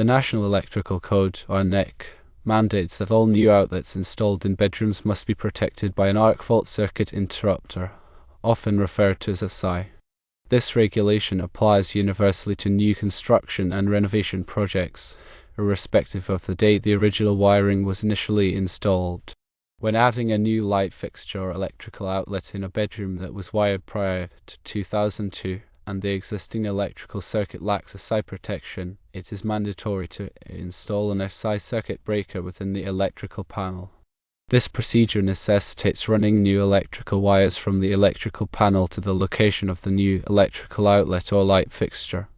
The National Electrical Code, or NEC, mandates that all new outlets installed in bedrooms must be protected by an arc fault circuit interrupter, often referred to as AFCI. This regulation applies universally to new construction and renovation projects, irrespective of the date the original wiring was initially installed. When adding a new light fixture or electrical outlet in a bedroom that was wired prior to 2002 and the existing electrical circuit lacks AFCI protection, it is mandatory to install an AFCI circuit breaker within the electrical panel. This procedure necessitates running new electrical wires from the electrical panel to the location of the new electrical outlet or light fixture.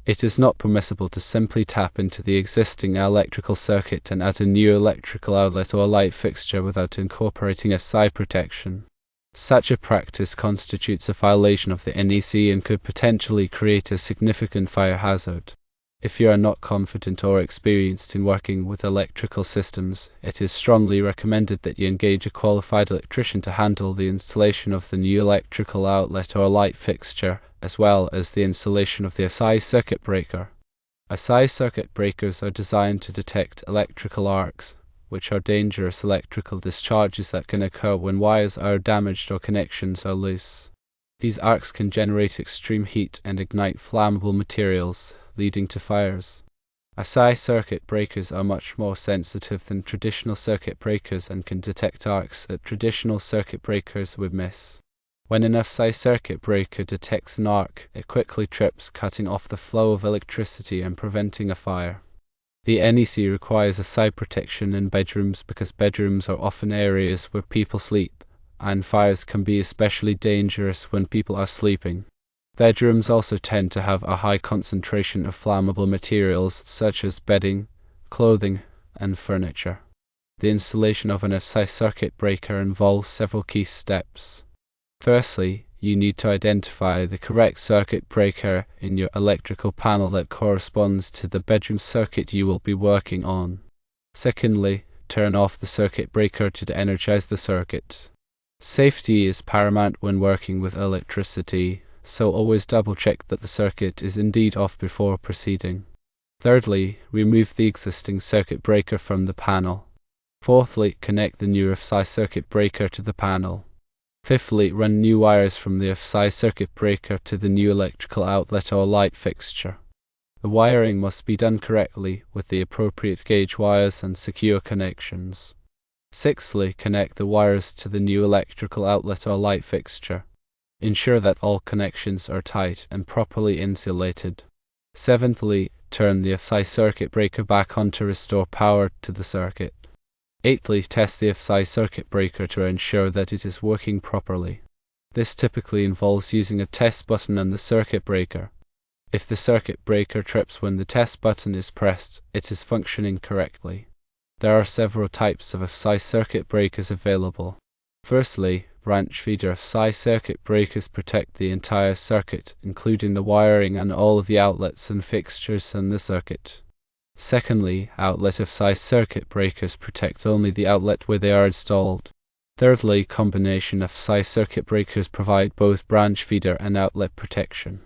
It is not permissible to simply tap into the existing electrical circuit and add a new electrical outlet or light fixture without incorporating AFCI protection. Such a practice constitutes a violation of the NEC and could potentially create a significant fire hazard. If you are not confident or experienced in working with electrical systems, it is strongly recommended that you engage a qualified electrician to handle the installation of the new electrical outlet or light fixture, as well as the installation of the AFCI circuit breaker. AFCI circuit breakers are designed to detect electrical arcs, which are dangerous electrical discharges that can occur when wires are damaged or connections are loose. These arcs can generate extreme heat and ignite flammable materials, leading to fires. AFCI circuit breakers are much more sensitive than traditional circuit breakers and can detect arcs that traditional circuit breakers would miss. When an AFCI circuit breaker detects an arc, it quickly trips, cutting off the flow of electricity and preventing a fire. The NEC requires AFCI protection in bedrooms because bedrooms are often areas where people sleep, and fires can be especially dangerous when people are sleeping. Bedrooms also tend to have a high concentration of flammable materials such as bedding, clothing, and furniture. The installation of an AFCI circuit breaker involves several key steps. Firstly, you need to identify the correct circuit breaker in your electrical panel that corresponds to the bedroom circuit you will be working on. Secondly, turn off the circuit breaker to energize the circuit. Safety is paramount when working with electricity, so always double-check that the circuit is indeed off before proceeding. Thirdly, remove the existing circuit breaker from the panel. Fourthly, connect the new AFCI circuit breaker to the panel. Fifthly, run new wires from the AFCI circuit breaker to the new electrical outlet or light fixture. The wiring must be done correctly with the appropriate gauge wires and secure connections. Sixthly, connect the wires to the new electrical outlet or light fixture. Ensure that all connections are tight and properly insulated. Seventhly, turn the AFCI circuit breaker back on to restore power to the circuit. Eighthly, test the AFCI circuit breaker to ensure that it is working properly. This typically involves using a test button on the circuit breaker. If the circuit breaker trips when the test button is pressed, it is functioning correctly. There are several types of AFCI circuit breakers available. Firstly, branch feeder AFCI circuit breakers protect the entire circuit, including the wiring and all of the outlets and fixtures in the circuit. Secondly, outlet AFCI circuit breakers protect only the outlet where they are installed. Thirdly, combination AFCI circuit breakers provide both branch feeder and outlet protection.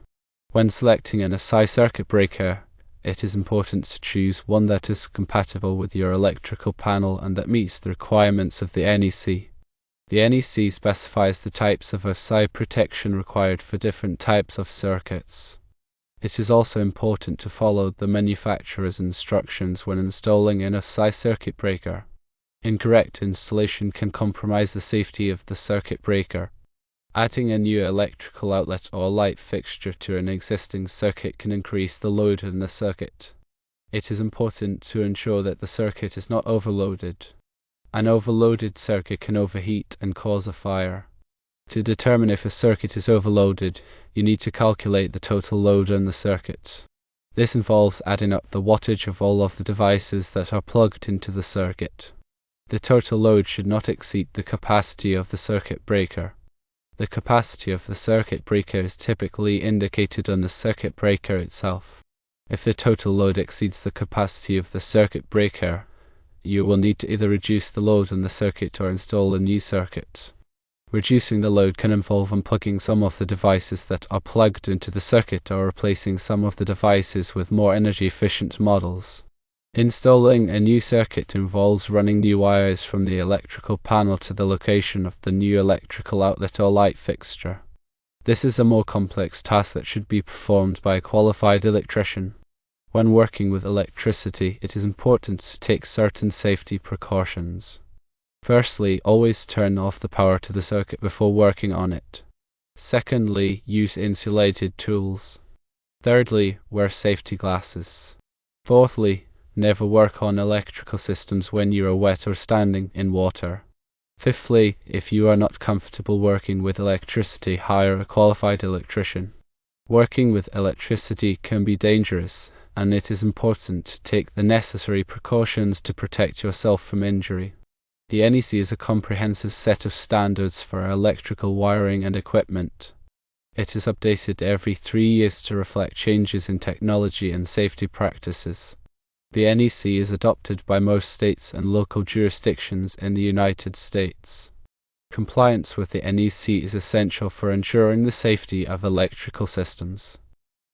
When selecting an AFCI circuit breaker, it is important to choose one that is compatible with your electrical panel and that meets the requirements of the NEC. The NEC specifies the types of AFCI protection required for different types of circuits. It is also important to follow the manufacturer's instructions when installing an AFCI circuit breaker. Incorrect installation can compromise the safety of the circuit breaker. Adding a new electrical outlet or light fixture to an existing circuit can increase the load in the circuit. It is important to ensure that the circuit is not overloaded. An overloaded circuit can overheat and cause a fire. To determine if a circuit is overloaded, you need to calculate the total load on the circuit. This involves adding up the wattage of all of the devices that are plugged into the circuit. The total load should not exceed the capacity of the circuit breaker. The capacity of the circuit breaker is typically indicated on the circuit breaker itself. If the total load exceeds the capacity of the circuit breaker, you will need to either reduce the load on the circuit or install a new circuit. Reducing the load can involve unplugging some of the devices that are plugged into the circuit or replacing some of the devices with more energy-efficient models. Installing a new circuit involves running new wires from the electrical panel to the location of the new electrical outlet or light fixture. This is a more complex task that should be performed by a qualified electrician. When working with electricity, it is important to take certain safety precautions. Firstly, always turn off the power to the circuit before working on it. Secondly, use insulated tools. Thirdly, wear safety glasses. Fourthly, never work on electrical systems when you are wet or standing in water. Fifthly, if you are not comfortable working with electricity, hire a qualified electrician. Working with electricity can be dangerous, and it is important to take the necessary precautions to protect yourself from injury. The NEC is a comprehensive set of standards for electrical wiring and equipment. It is updated every 3 years to reflect changes in technology and safety practices. The NEC is adopted by most states and local jurisdictions in the United States. Compliance with the NEC is essential for ensuring the safety of electrical systems.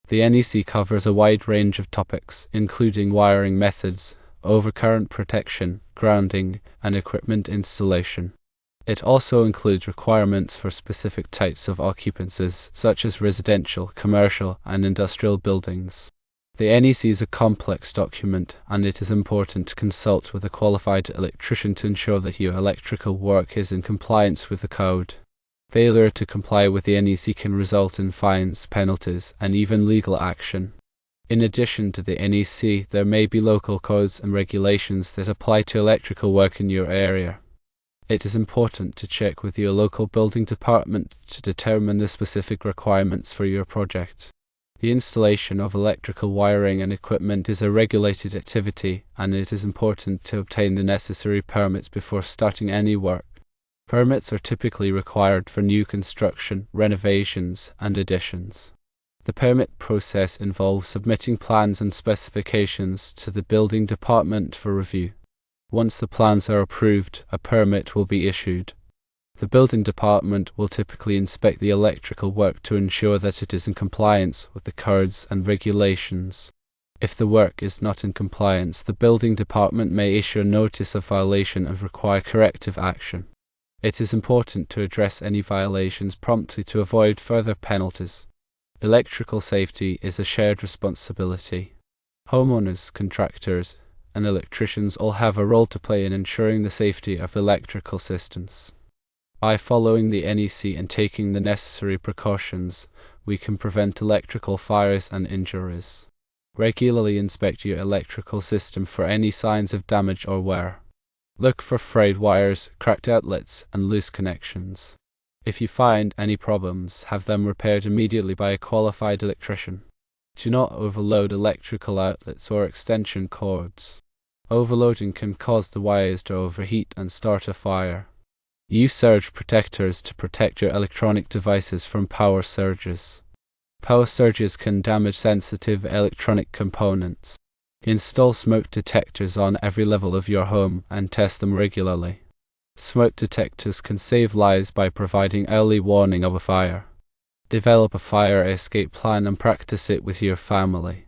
The NEC covers a wide range of topics, including wiring methods, overcurrent protection, grounding, and equipment installation. It also includes requirements for specific types of occupancies, such as residential, commercial, and industrial buildings. The NEC is a complex document, and it is important to consult with a qualified electrician to ensure that your electrical work is in compliance with the code. Failure to comply with the NEC can result in fines, penalties, and even legal action. In addition to the NEC, there may be local codes and regulations that apply to electrical work in your area. It is important to check with your local building department to determine the specific requirements for your project. The installation of electrical wiring and equipment is a regulated activity, and it is important to obtain the necessary permits before starting any work. Permits are typically required for new construction, renovations, and additions. The permit process involves submitting plans and specifications to the building department for review. Once the plans are approved, a permit will be issued. The building department will typically inspect the electrical work to ensure that it is in compliance with the codes and regulations. If the work is not in compliance, the building department may issue a notice of violation and require corrective action. It is important to address any violations promptly to avoid further penalties. Electrical safety is a shared responsibility. Homeowners, contractors, and electricians all have a role to play in ensuring the safety of electrical systems. By following the NEC and taking the necessary precautions, we can prevent electrical fires and injuries. Regularly inspect your electrical system for any signs of damage or wear. Look for frayed wires, cracked outlets, and loose connections. If you find any problems, have them repaired immediately by a qualified electrician. Do not overload electrical outlets or extension cords. Overloading can cause the wires to overheat and start a fire. Use surge protectors to protect your electronic devices from power surges. Power surges can damage sensitive electronic components. Install smoke detectors on every level of your home and test them regularly. Smoke detectors can save lives by providing early warning of a fire. Develop a fire escape plan and practice it with your family.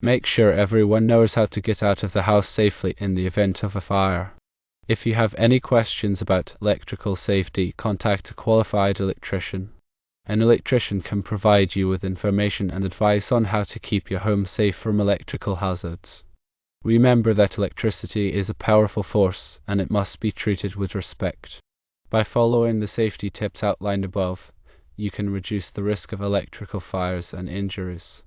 Make sure everyone knows how to get out of the house safely in the event of a fire. If you have any questions about electrical safety, contact a qualified electrician. An electrician can provide you with information and advice on how to keep your home safe from electrical hazards. Remember that electricity is a powerful force, and it must be treated with respect. By following the safety tips outlined above, you can reduce the risk of electrical fires and injuries.